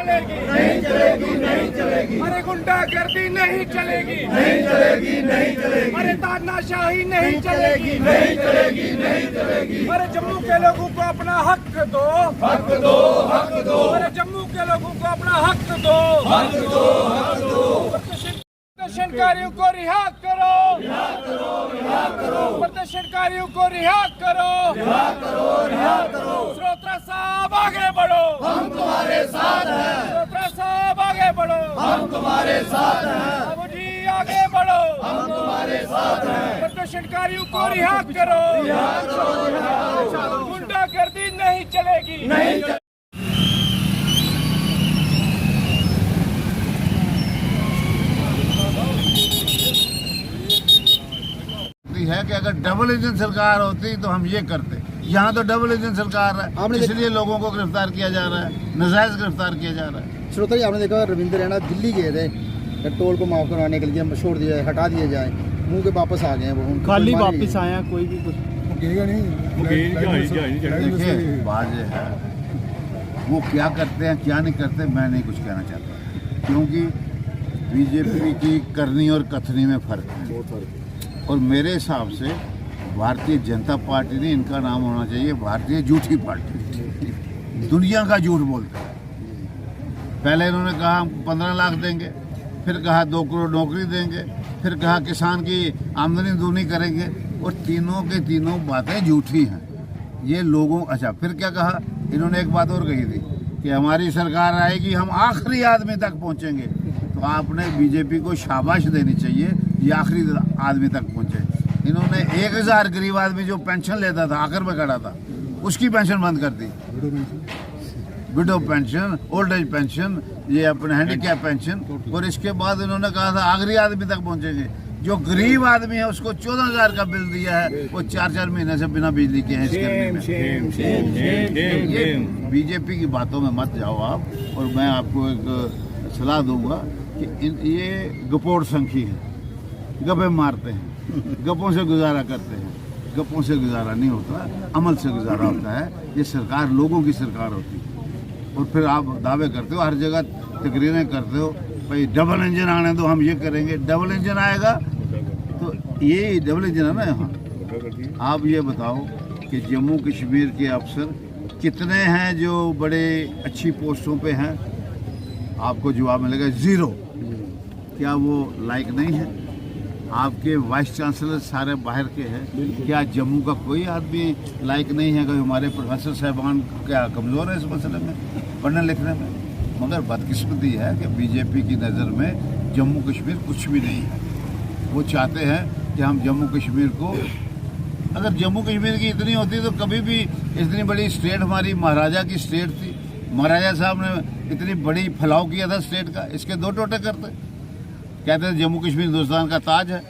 चलेगी, नहीं चलेगी, नहीं चलेगी। अरे गुंडागर्दी नहीं चलेगी, नहीं चलेगी, नहीं चलेगी, अरे तानाशाही नहीं चलेगी, नहीं चलेगी, नहीं चलेगी। अरे जम्मू के लोगों को अपना हक दो, हक दो, हक दो, अरे जम्मू के लोगों को अपना हक दो, हक दो, हक दो। प्रदर्शनकारियों को रिहा करो, रिहा करो, रिहा करो, प्रदर्शनकारियों को रिहा करो, रिहा करो, रिहा करो। श्रोता साहब आगे बढ़ो, हम तुम्हारे साथ हैं, श्रोता साहब आगे बढ़ो, हम तुम्हारे साथ हैं, बाबू जी आगे बढ़ो, हम तुम्हारे साथ हैं। प्रदर्शनकारियों को रिहा करो, रिहा करो, रिहा करो। गुंडागर्दी नहीं चलेगी, नहीं चलेगी। है कि अगर डबल इंजन सरकार होती तो हम ये करते। यहाँ तो डबल इंजन सरकार है, इसलिए लोगों को गिरफ्तार किया जा रहा है, नाजायज गिरफ्तार किया जा रहा है। श्रोता जी, आपने देखा रविंद्र रैना दिल्ली गए थे टोल को माफ करवाने के लिए, छोड़ दिया जाए, हटा दिया जाए, मुंह के वापस आ गए हैं वो, खाली वापस आया, कोई भी कुछ देखिए बात ये है, वो क्या करते हैं क्या नहीं करते मैं नहीं कुछ कहना चाहता, क्योंकि बीजेपी की करनी और कथनी में फर्क है। और मेरे हिसाब से भारतीय जनता पार्टी नहीं, इनका नाम होना चाहिए भारतीय झूठी पार्टी। दुनिया का झूठ बोलते हैं। पहले इन्होंने कहा हम 15 लाख देंगे, फिर कहा 2 करोड़ नौकरी देंगे, फिर कहा किसान की आमदनी दूनी करेंगे, और तीनों के तीनों बातें झूठी हैं। ये लोगों अच्छा फिर क्या कहा इन्होंने, एक बात और कही थी कि हमारी सरकार आएगी हम आखिरी आदमी तक पहुंचेंगे। तो आपने बीजेपी को शाबाश देनी चाहिए, ये आखिरी आदमी तक पहुंचे। इन्होंने 1000 गरीब आदमी जो पेंशन लेता था, आखिर में खड़ा था, उसकी पेंशन बंद कर दी। Widow pension, old age pension, ये अपने हैंडीकैप पेंशन, और इसके बाद इन्होंने कहा था आखिरी आदमी तक पहुंचेंगे। जो गरीब आदमी है उसको 14,000 का बिल दिया है, वो 4-4 महीने से बिना बिजली के हैं। ये बीजेपी की बातों में मत जाओ आप। और मैं आपको एक सलाह दूंगा कि ये गपोड़ संखी है, गपे मारते हैं, गपों से गुजारा करते हैं। गपों से गुजारा नहीं होता, अमल से गुजारा होता है। ये सरकार लोगों की सरकार होती है। और फिर आप दावे करते हो, हर जगह तकरीरें करते हो, भाई डबल इंजन आने दो, हम ये करेंगे। डबल इंजन आएगा तो ये डबल इंजन है ना यहाँ। आप ये बताओ कि जम्मू कश्मीर के अफसर कितने हैं जो बड़े अच्छी पोस्टों पे हैं? आपको जवाब मिलेगा 0। क्या वो लायक नहीं है? आपके वाइस चांसलर सारे बाहर के हैं, क्या जम्मू का कोई आदमी लायक नहीं है? कि हमारे प्रोफेसर साहबान क्या कमज़ोर है इस मसले में, पढ़ने लिखने में? मगर बदकिस्मती है कि बीजेपी की नज़र में जम्मू कश्मीर कुछ भी नहीं है। वो चाहते हैं कि हम जम्मू कश्मीर को, अगर जम्मू कश्मीर की इतनी होती तो कभी भी इतनी बड़ी स्टेट हमारी महाराजा की स्टेट थी। महाराजा साहब ने इतनी बड़ी फैलाव किया था स्टेट का, इसके 2 टोटे करते। कहते हैं जम्मू कश्मीर हिंदुस्तान का ताज है,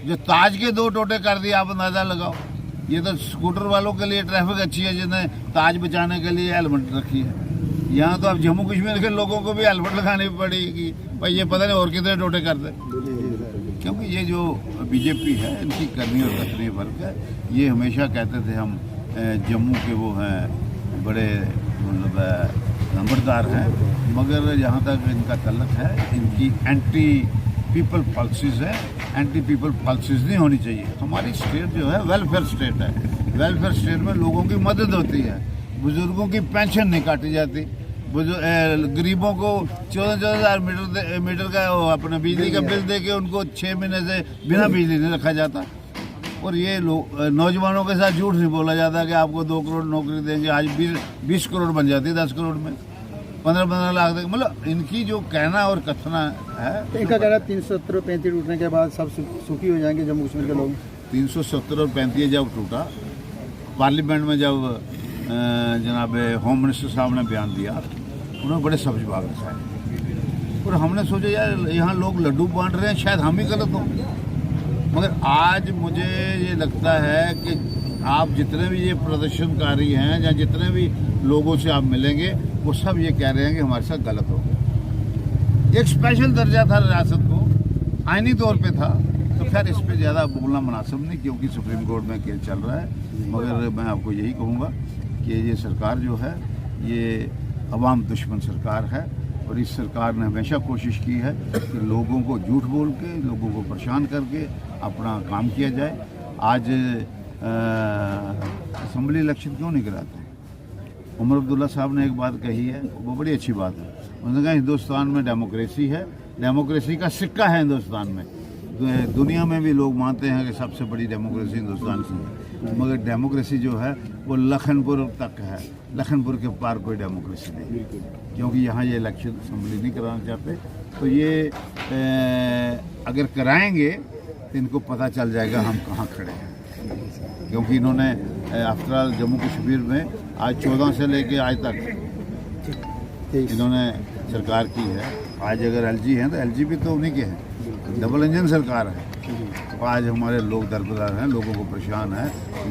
जो ताज के 2 टोटे कर दिए, आप अंदाज़ा लगाओ। ये तो स्कूटर वालों के लिए ट्रैफिक अच्छी है जिन्हें ताज बचाने के लिए हेलमेट रखी है। यहाँ तो अब जम्मू कश्मीर के लोगों को भी हेलमेट लगानी पड़ेगी, भाई ये पता नहीं और कितने टोटे करते। क्योंकि ये जो बीजेपी है इनकी करनी और कथनी फर्क है। ये हमेशा कहते थे हम जम्मू के वो हैं बड़े मतलब नंबरदार हैं, मगर जहाँ तक इनका तल्लक है इनकी एंटी पीपल पॉलिसीज़ है। एंटी पीपल पॉलिसीज़ नहीं होनी चाहिए। हमारी स्टेट जो है वेलफेयर स्टेट है। वेलफेयर स्टेट में लोगों की मदद होती है, बुजुर्गों की पेंशन नहीं काटी जाती, गरीबों को 14,000 मीटर का अपना बिजली का बिल दे के उनको 6 महीने से बिना बिजली नहीं रखा जाता। और ये नौजवानों के साथ झूठ नहीं बोला जाता कि आपको 2 करोड़ नौकरी देंगे, आज 20 करोड़ बन जाती है 10 करोड़ में, 15-15 लाख तक। मतलब इनकी जो कहना और कथना है, इनका कहना 370 और 35 टूटने के बाद सब सुखी हो जाएंगे जम्मू कश्मीर के लोग। 370 और 35 जब टूटा, पार्लियामेंट में जब जनाब होम मिनिस्टर साहब ने बयान दिया, उन्होंने बड़े सब्ज बाग रचाए। और हमने सोचा यार यहाँ लोग लड्डू बांट रहे हैं, शायद हम ही गलत हों। मगर आज मुझे ये लगता है कि आप जितने भी ये प्रदर्शनकारी हैं या जितने भी लोगों से आप मिलेंगे, वो सब ये कह रहे हैं कि हमारे साथ गलत हो गया। एक स्पेशल दर्जा था रियासत को, आईनी तौर पे था, तो खैर इस पर ज़्यादा बोलना मुनासिब नहीं क्योंकि सुप्रीम कोर्ट में केस चल रहा है। मगर मैं आपको यही कहूँगा कि ये सरकार जो है ये अवाम दुश्मन सरकार है। और इस सरकार ने हमेशा कोशिश की है कि लोगों को झूठ बोल के, लोगों को परेशान करके अपना काम किया जाए। आज असम्बली इलेक्शन क्यों नहीं कराते? उमर अब्दुल्ला साहब ने एक बात कही है, वो बड़ी अच्छी बात है। उन्होंने कहा हिंदुस्तान में डेमोक्रेसी है, डेमोक्रेसी का सिक्का है हिंदुस्तान में। दुनिया में भी लोग मानते हैं कि सबसे बड़ी डेमोक्रेसी हिंदुस्तान से है, मगर डेमोक्रेसी जो है वो लखनपुर तक है, लखनपुर के पार कोई डेमोक्रेसी नहीं, क्योंकि यहाँ ये इलेक्शन असम्बली नहीं कराना चाहते। तो ये अगर कराएंगे तो इनको पता चल जाएगा हम कहाँ खड़े हैं, क्योंकि इन्होंने आफ्टर ऑल जम्मू कश्मीर में आज 14 से लेके आज तक इन्होंने सरकार की है। आज अगर एलजी हैं तो एलजी भी तो उन्हीं के हैं, डबल इंजन सरकार है। तो आज हमारे लोग दरबदर हैं, लोगों को परेशान है,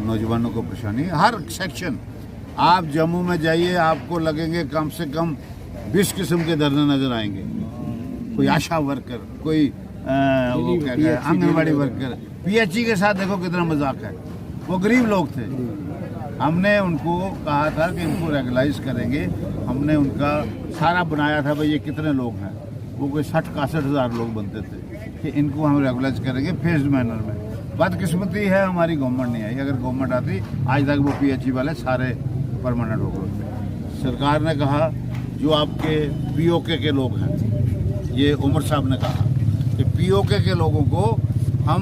नौजवानों को परेशानी है। हर सेक्शन आप जम्मू में जाइए, आपको लगेंगे कम से कम 20 किस्म के धरने नजर आएंगे। कोई आशा वर्कर, कोई वो क्या कहते हैं आंगनबाड़ी वर्कर, पीएचई के साथ देखो कितना मजाक है। वो गरीब लोग थे, हमने उनको कहा था कि इनको रेगुलाइज करेंगे। हमने उनका सारा बनाया था भाई ये कितने लोग हैं, वो कोई 60-61 हज़ार लोग बनते थे कि इनको हम रेगुलाइज करेंगे फेस्ड मैनर में। बदकिस्मती है हमारी गवर्नमेंट नहीं आई, अगर गवर्नमेंट आती आज तक वो पीएचई वाले सारे परमानेंट हो गए। सरकार ने कहा जो आपके पीओके के लोग हैं, ये उमर साहब ने कहा कि पीओके के लोगों को हम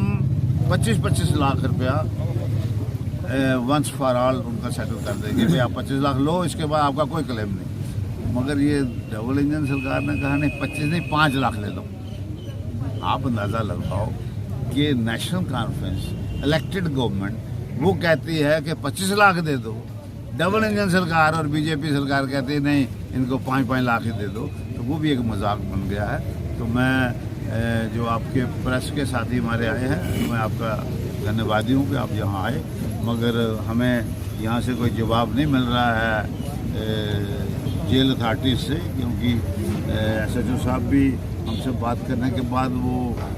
25-25 लाख रुपया वंस फॉर ऑल उनका सेटल कर देंगे। भाई आप 25 लाख लो, इसके बाद आपका कोई क्लेम नहीं। मगर ये डबल इंजन सरकार ने कहा नहीं 25 नहीं 5 लाख ले लो। आप अंदाज़ा लगाओ कि नेशनल कॉन्फ्रेंस इलेक्टेड गवर्नमेंट वो कहती है कि 25 लाख दे दो, डबल इंजन सरकार और बीजेपी सरकार कहती है नहीं इनको 5-5 लाख ही दे दो। तो वो भी एक मजाक बन गया है। तो मैं जो आपके प्रेस के साथी हमारे आए हैं, मैं आपका धन्यवादी हूँ कि आप यहाँ आए, मगर हमें यहाँ से कोई जवाब नहीं मिल रहा है जेल अथॉरिटी से, क्योंकि SHO साहब भी हमसे बात करने के बाद वो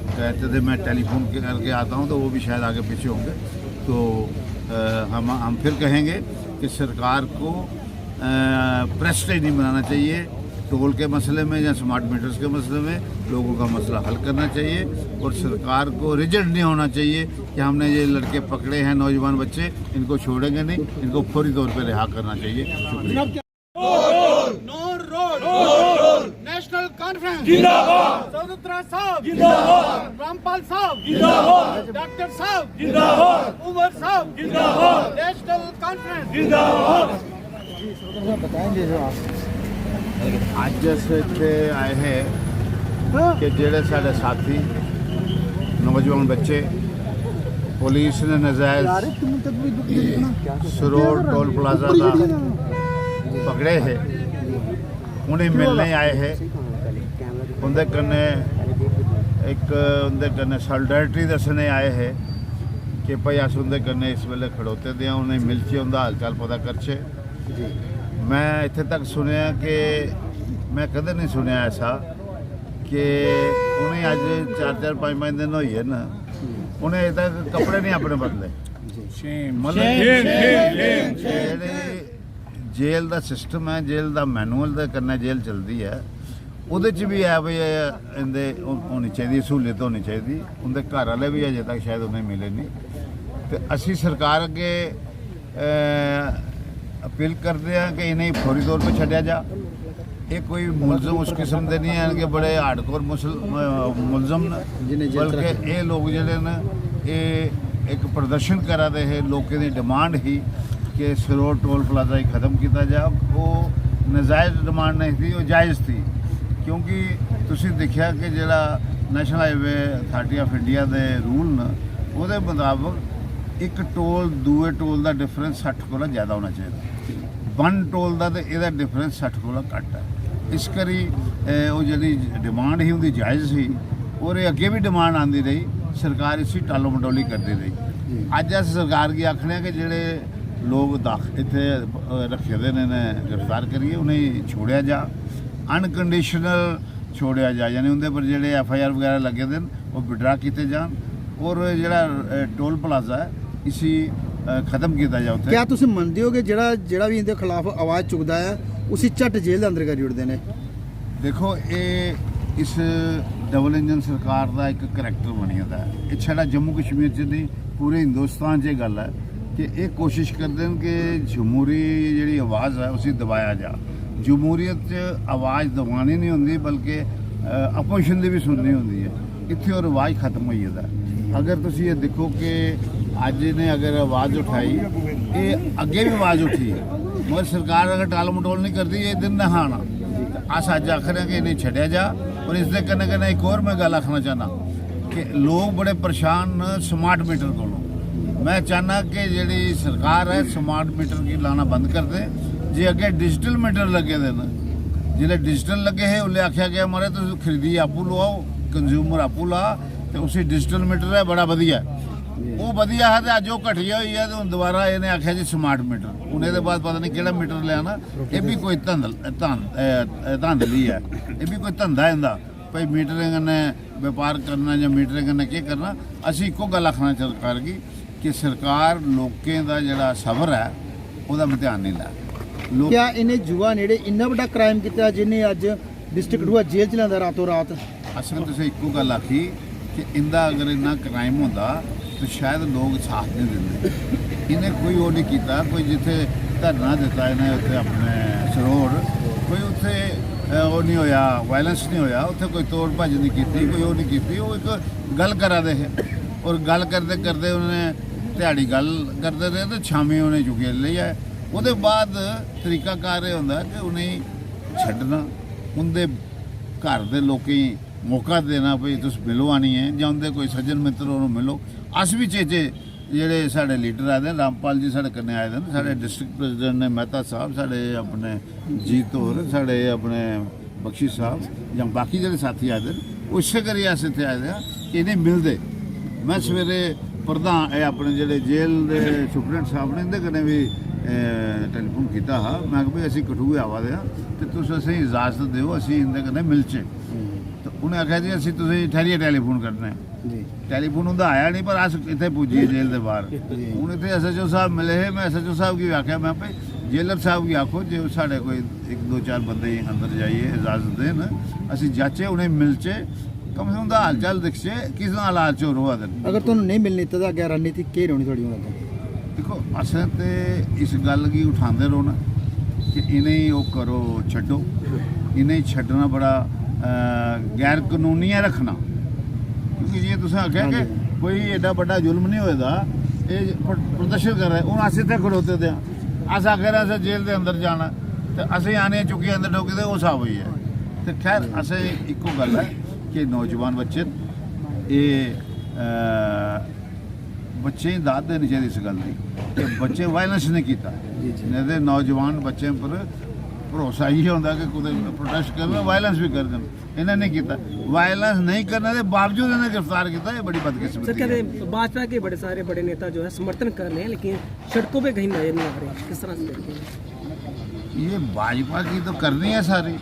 कहते थे मैं टेलीफोन करके आता हूँ, तो वो भी शायद आगे पीछे होंगे। तो हम फिर कहेंगे कि सरकार को प्रेस्टेज नहीं बनाना चाहिए, टोल के मसले में या स्मार्ट मीटर्स के मसले में लोगों का मसला हल करना चाहिए, और सरकार को रिजिड नहीं होना चाहिए कि हमने ये लड़के पकड़े हैं नौजवान बच्चे, इनको छोड़ेंगे नहीं, इनको फौरी तौर पर रिहा करना चाहिए। शुक्रिया। नेशनल कॉन्फ्रेंस जिंदाबाद, सौदत्रा साहब जिंदाबाद, रामपाल साहब जिंदाबाद, डॉक्टर साहब जिंदाबाद, उमर साहब जिंदाबाद, नेशनल कॉन्फ्रेंस जिंदाबाद। बताएंगे जो आप ਅੱਜ ਅਸੀਂ ਇੱਥੇ ਆਏ ਹੈ ਕਿ ਜਿਹੜੇ ਸਾਡੇ ਸਾਥੀ ਨੌਜਵਾਨ ਬੱਚੇ ਪੁਲਿਸ ਨੇ ਨਜਾਇਜ਼ ਸਰੋੜ ਟੋਲ ਪਲਾਜ਼ਾ ਦਾ ਪਕੜੇ ਹੈ, ਉਹਨੇ ਮਿਲਣੇ ਆਏ ਹੈ। ਉਹਦੇ ਕਨੇ ਇੱਕ ਉਹਦੇ ਕਨੇ ਸੋਲਿਡਰਿਟੀ ਦੱਸਣੇ ਆਏ ਹੈ ਕਿ ਭਾਈ ਅਸ ਉਹਦੇ ਕਨੇ ਇਸ ਵੇਲੇ ਖੜੋਤੇ ਦੇ ਆ, ਉਹਨੇ ਮਿਲ ਕੇ ਉਹਦਾ ਹਾਲ ਚਾਲ ਪਤਾ ਕਰਛੇ। मैं इतने तक सुनिया कि मैं कदे नहीं सुनिया ऐसा कि उन्हें अज 4-5 दिन हुई है ना, उन्हें अजे तक कपड़े नहीं अपने बदले। जेल का सिस्टम है, जेल का मैनुअल के कन्नै जेल चलती है, ਉਹਦੇ 'ਚ भी है भाई इंदे होनी चाहिए सहूलियत होनी चाहिए। उनके घर वाले भी अजे तक शायद उन्हें मिले नहीं। तो असी सरकार अगे अपील करते हैं कि इन्हें फौरी तौर पर छड्या जा। ये कोई मुलजम उस किस्म के नहीं है कि बड़े हार्डकोर मुलजम न, बल्कि ये लोग जोड़े न ये एक प्रदर्शन करा रहे हैं। लोगों की डिमांड ही कि सरोड़ टोल प्लाजा ही ख़त्म किया जाए। वो नजायज़ डिमांड नहीं थी, वो जायज़ थी, क्योंकि तुसी देखा कि जिहड़ा national highway authority of India के रूल न उहदे मुताबिक एक टोल दूए टोल का डिफरेंस 60 कोला ज़्यादा होना चाहिए। वन टोल का तो यदा डिफरेंस 60 कोला घट है। इस करी वो जी डिमांड ही उनकी जायज़ सी, और अगे भी डिमांड आती रही, सरकार इसी टालो मटोली करती रही। अज अस सरकार की आखने कि जोड़े लोग इतने रखे दे ने गिरफ्तार करिए, उन्हें छोड़िया जा, अनकंडीशनल छोड़िया जा, यानी उनके पर जोड़े FIR वगैरह लगे दे वो विड्रा किए जान, और जोड़ा टोल प्लाजा है इसी खत्म किया जाए। क्या तुम मानते हो कि जड़ा भी इनके खिलाफ आवाज़ चुकता है उसी झट जेल अंदर करी उड़ते हैं? ਦੇਖੋ ਇਹ ਇਸ ਡਬਲ ਇੰਜਨ ਸਰਕਾਰ ਦਾ ਇੱਕ ਕਰੈਕਟਰ ਬਣਿਆ ਦਾ ਹੈ। ਇਹ ਛੜਾ ਜੰਮੂ ਕਸ਼ਮੀਰ 'ਚ ਨਹੀਂ ਪੂਰੇ ਹਿੰਦੁਸਤਾਨ 'ਚ ਇਹ ਗੱਲ ਹੈ ਕਿ ਇਹ ਕੋਸ਼ਿਸ਼ ਕਰਦੇ ਨੇ ਕਿ ਜਮਹੂਰੀ ਜਿਹੜੀ ਆਵਾਜ਼ ਹੈ ਉਸੇ ਦਬਾਇਆ ਜਾ। ਜਮਹੂਰੀਅਤ 'ਚ ਆਵਾਜ਼ ਦਬਾਉਣੀ ਨਹੀਂ ਹੁੰਦੀ ਬਲਕਿ ਆਪੋਜੀਸ਼ਨ ਦੀ ਵੀ ਸੁਣਨੀ ਹੁੰਦੀ ਹੈ। ਇੱਥੇ ਉਹ ਰਿਵਾਜ ਖਤਮ ਹੋਈ ਇਹਦਾ। ਅਗਰ ਤੁਸੀਂ ਇਹ ਦੇਖੋ ਕਿ ਅੱਜ ਨੇ ਅਗਰ ਆਵਾਜ਼ ਉਠਾਈ ਇਹ ਅੱਗੇ ਵੀ ਆਵਾਜ਼ ਉੱਠੀ ਹੈ ਮगर ਸਰਕਾਰ ਅਗਰ ਟਾਲ ਮਟੋਲ ਨਹੀਂ ਕਰਦੀ ਇਹ ਦਿਨ ਨਾ ਆਣਾ। अस अज आख रहे हैं कि इन्हें छड़िया जा। और इस दे कन्नै कन्नै एक और मैं गल आखना चाहना कि लोग बड़े परेशान स्मार्ट मीटर को। मैं चाहना कि जी सरकार है स्मार्ट मीटर की लाना बंद कर दे। जे अगे डिजिटल मीटर लगे दे न जिले डिजिटल लगे है उन्हें आख्या गया मारे तो खरीदी आपू लवाओ कंज्यूमर आपू ला तो उसी डिजिटल मीटर है बड़ा वधिया वो वधिया है। तो अज वो घटिया हुई है तो हुण दोबारा इन्हें आख्या जी स्मार्ट मीटर। हूँ ये बाद पता नहीं किहड़ा मीटर लिया ये भी कोई धांधली है। ये भी कोई धंधा इनका भाई मीटरिंग कन्नै व्यापार करना या मीटरिंग कन्नै केह् करना। असीं इक्को गल आखना सरकार गी कि सरकार लोकें दा जिहड़ा सबर है ਉਹਦਾ इम्तिहान नहीं लै। क्या इन्हें युवा नेड़े इन्ना बड़ा क्राइम किया जिन्हें अज डिस्ट्रिक्ट कठुआ जेल च लिआंदा रातों रात। असल तुसें इक्को गल आखी कि इंदा अगर इन्ना क्राइम होंदा तो शायद लोग साथ नहीं देंगे। इन्हें कोई वो नहीं किया कोई जिथे धरना दिता इन्हें उत्थे अपने सरोड़ कोई उत्थे वो नहीं होया वायलेंस नहीं होया उत्थे कोई तोड़ भज नहीं की कोई वो नहीं की। वो एक गल करा दे है और गल करते करते उन्हें ध्याड़ी गल करते रहे तो शामी उन्हें चुके ले आए। उसके बाद तरीकाकार ये होंदा कि उन्हें छड्डना उनके घर के लोकें मौका देना भाई तुस मिलो आनी है जां उनके कोई सज्जन मित्र उन्होंने मिलो। अस भी चेचे जेडे साढ़े लीडर आए हैं रामपाल जी साढ़े कन्ने आए हैं साढ़े डिस्ट्रिक्ट प्रेजिडेंट ने मेहता साहब साढ़े अपने जीत होर साढ़े अपने बख्शी साहब या बाकी जो साथी आए हैं वो इसे करिए अस इतने आए हैं कि इन्हें मिलते। मैं सवेरे प्रधान अपने जेडे जेल के सुपरिटेंडेंट साहब ने इनके कन्ने भी टेलीफोन किया हा। मैं भाई असीं कठुए आवा दे तो तुस असीं इजाजत दो असीं इनके कन्ने मिलचे। तो उन्हें आख्या जी असीं तुसीं ठहरिए टेलीफोन करना है। टेलीफोन उनका आया नहीं पर अस इतने पुज्जिए जेल के बाहर। हूँ इतने SHO साहब मिले है मैं SHO साहब की आख्या मैं भाई जेलर साहब की आखो जो साढ़े कोई 1-2-4 बंदे अंदर जाइए इजाजत देन असीं जाचे उन्हें मिलचे कम से कम उनका हाल चाल दिखचे किस हालात च रोआ दे। अगर तुहानूं नहीं मिलनी तो अगे रणनीति केह् रौहनी थोड़ी हुण अग्गे? देखो असें ते इस गल गी उठांदे रौहना कि इन्हें वो करो छड्डो। इन्हें छड्डना बड़ा गैर कानूनी है रखना क्योंकि जी तुसें आख्या कि कोई एडा बड़ा जुल्म नहीं होएगा ये प्रदर्शन कर रहे हूँ अस इतने खड़ोते थे अस आखे असें जेल के अंदर जाना तो असें आने चुकी अंदर ठोके तो वो साफ हुई है। तो खैर असें इक्को गल है कि नौजवान बच्चे ये बच्चे दाद देनी चाहिए इस गल की कि बच्चे वायलेंस नहीं किया नहीं तो नौजवान बच्चे पर भरोसा ही होंदा कि कुछ प्रोटेस्ट करना वायलेंस भी कर देना। इन्हें नहीं किया वायलेंस नहीं करने के बावजूद इन्हें गिरफ्तार किया ये बड़ी बदकिस्मती सर कहते हैं भाजपा के बड़े सारे बड़े नेता जो है समर्थन कर रहे हैं लेकिन सड़कों पे कहीं नजर नहीं आ रहे किस तरह से देखते हैं? ये भाजपा की तो करनी है सारी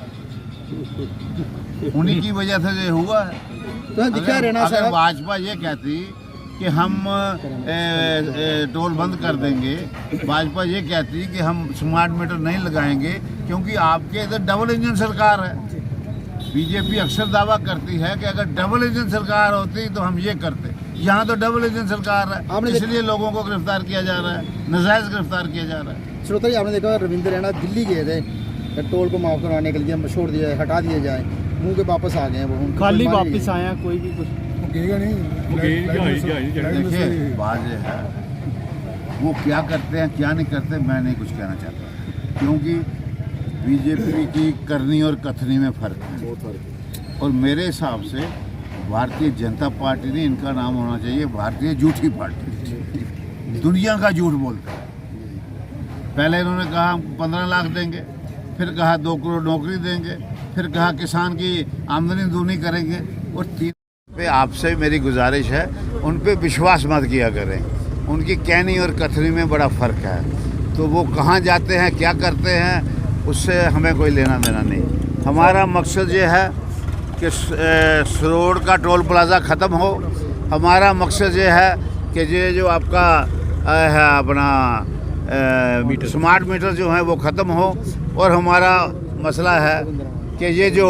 उन्हीं की वजह से ये हुआ है। तो दिखा रहना अगर भाजपा ये कहती कि हम टोल बंद कर देंगे भाजपा ये कहती कि हम स्मार्ट मीटर नहीं लगाएंगे क्योंकि आपके इधर डबल इंजन सरकार है। बीजेपी अक्सर दावा करती है कि अगर डबल इंजन सरकार होती तो हम ये करते। यहाँ तो डबल इंजन सरकार है इसलिए लोगों को गिरफ्तार किया जा रहा है नाजायज गिरफ्तार किया जा रहा है। श्रोता जी आपने देखा रविंद्र रैना दिल्ली गए थे टोल को माफ करवाने के लिए छोड़ दिया हटा दिए जाए मुँह के वापस आ गए वो खाली वापस आया कोई भी कुछ देखिए बात ये है वो क्या करते हैं क्या नहीं करते मैं नहीं कुछ कहना चाहता क्योंकि बीजेपी की करनी और कथनी में फ़र्क है। और मेरे हिसाब से भारतीय जनता पार्टी नहीं इनका नाम होना चाहिए भारतीय झूठी पार्टी। दुनिया का झूठ बोलता है। पहले इन्होंने कहा हम 15 लाख देंगे फिर कहा 2 करोड़ नौकरी देंगे फिर कहा किसान की आमदनी दूनी करेंगे। और 3 पे आपसे मेरी गुजारिश है उन पे विश्वास मत किया करें। उनकी कहनी और कथनी में बड़ा फ़र्क है। तो वो कहाँ जाते हैं क्या करते हैं उससे हमें कोई लेना देना नहीं। हमारा मकसद ये है कि सरोड़ का टोल प्लाज़ा ख़त्म हो। हमारा मकसद ये है कि ये जो आपका है अपना स्मार्ट मीटर जो है वो ख़त्म हो। और हमारा मसला है कि ये जो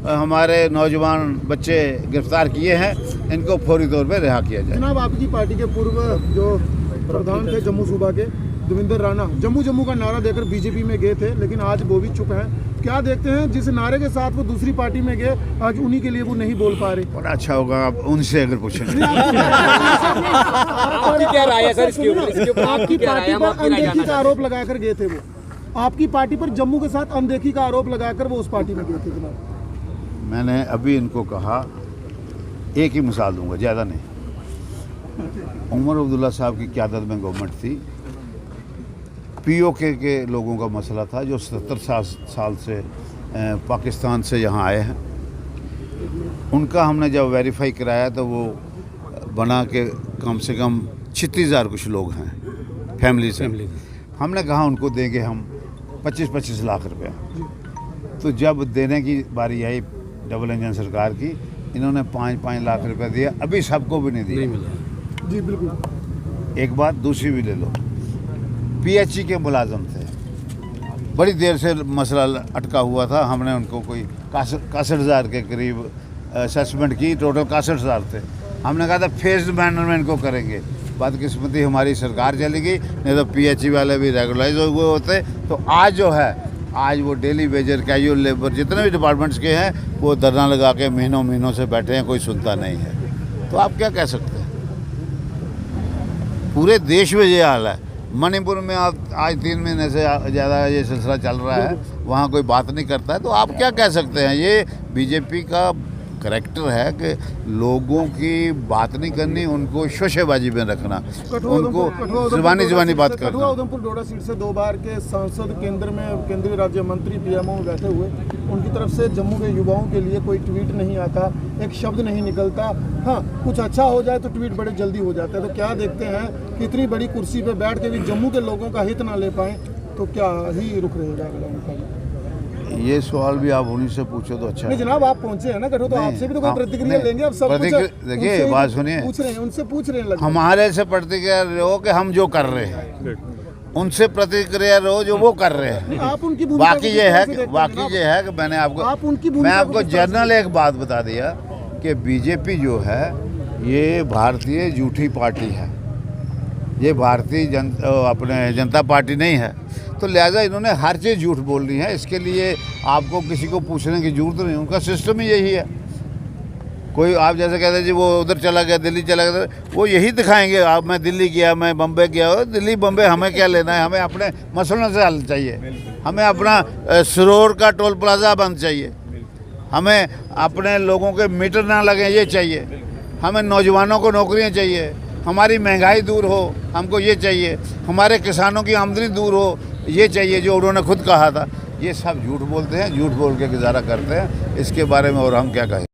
हमारे नौजवान बच्चे गिरफ्तार किए हैं इनको फौरी तौर पे रिहा किया जाए। जनाब, आपकी पार्टी के पूर्व जो प्रधान थे जम्मू सूबा के देवेंद्र राणा जम्मू का नारा देकर बीजेपी में गए थे, लेकिन आज वो भी चुप हैं। क्या देखते हैं, जिस नारे के साथ वो दूसरी पार्टी में गए, आज उन्हीं के लिए वो नहीं बोल पा रहे? बड़ा अच्छा होगा आप उनसे अगर पूछेंगे। आपकी क्या राय है सर इसके ऊपर? आपकी पार्टी पर अनदेखी का आरोप लगाकर गए थे वो, आपकी पार्टी पर जम्मू के साथ अनदेखी का आरोप लगाकर वो उस पार्टी में गए थे जनाब। मैंने अभी इनको कहा, एक ही मिसाल दूंगा, ज़्यादा नहीं। उमर अब्दुल्ला साहब की क़यादत में गवर्नमेंट थी, पीओके के लोगों का मसला था जो 70 साल से पाकिस्तान से यहाँ आए हैं। उनका हमने जब वेरीफाई कराया तो वो बना के कम से कम 36,000 कुछ लोग हैं फैमिली से। हमने कहा उनको देंगे हम 25-25 लाख रुपया। तो जब देने की बारी आई डबल इंजन सरकार की, इन्होंने 5-5 लाख रुपया दिया, अभी सबको भी नहीं दिया। जी बिल्कुल। एक बात दूसरी भी ले लो, पीएचई के मुलाजम थे, बड़ी देर से मसला अटका हुआ था। हमने उनको कोई 61,000 के करीब असेसमेंट की, टोटल 61,000 थे। हमने कहा था फेज्ड मैनर में इनको करेंगे। बदकिस्मती हमारी सरकार चली गई, नहीं तो पीएचई वाले भी रेगुलराइज हुए होते। तो आज जो है, आज वो डेली वेजर, कैजुअल लेबर, जितने भी डिपार्टमेंट्स के हैं वो धरना लगा के महीनों से बैठे हैं, कोई सुनता नहीं है। तो आप क्या कह सकते हैं? पूरे देश में ये हाल है। मणिपुर में आप आज 3 महीने से ज़्यादा ये सिलसिला चल रहा है, वहाँ कोई बात नहीं करता है। तो आप क्या कह सकते हैं? ये बीजेपी का करैक्टर है कि लोगों की बात नहीं करनी, उनको शोशेबाजी में रखना, उनको जुबानी बात करना। उधमपुर डोडा सीट से 2 बार के सांसद केंद्र में केंद्रीय राज्य मंत्री पीएमओ में बैठे हुए, उनकी तरफ से जम्मू के युवाओं के लिए कोई ट्वीट नहीं आता, एक शब्द नहीं निकलता। हाँ, कुछ अच्छा हो जाए तो ट्वीट बड़े जल्दी हो जाते हैं। तो क्या देखते हैं कि इतनी बड़ी कुर्सी पे बैठ के भी जम्मू के लोगों का हित ना ले पाए, तो क्या ही रुख रहेगा अगला उनका? ये सवाल भी आप उन्हीं से पूछो तो अच्छा। नहीं जनाब, आप पहुंचे हैं ना कठो, तो आपसे भी तो कोई प्रतिक्रिया लेंगे। अब सब देखिए, बात सुनिए, पूछ रहे हैं, उनसे पूछ रहे हैं। हमारे से प्रतिक्रिया लो कि हम जो कर रहे हैं, उनसे प्रतिक्रिया लो जो वो कर रहे हैं। आप उनकी बाकी ये है कि मैंने आपको जनरल एक बात बता दिया कि बीजेपी जो है ये भारतीय झूठी पार्टी है, ये भारतीय जनता पार्टी नहीं है। तो लिहाजा इन्होंने हर चीज़ झूठ बोलनी है, इसके लिए आपको किसी को पूछने की जरूरत नहीं। उनका सिस्टम ही यही है। कोई आप जैसे कहते हैं जी वो उधर चला गया, दिल्ली चला गया, वो यही दिखाएंगे। आप मैं दिल्ली गया, मैं बम्बई गया, दिल्ली बम्बई हमें क्या लेना है? हमें अपने मसलों से हल चाहिए, हमें अपना सरोवर का टोल प्लाजा बंद चाहिए, हमें अपने लोगों के मीटर ना लगे ये चाहिए, हमें नौजवानों को नौकरियाँ चाहिए, हमारी महंगाई दूर हो हमको ये चाहिए, हमारे किसानों की आमदनी दूर हो ये चाहिए, जो उन्होंने खुद कहा था। ये सब झूठ बोलते हैं, झूठ बोल के गुजारा करते हैं। इसके बारे में और हम क्या कहें?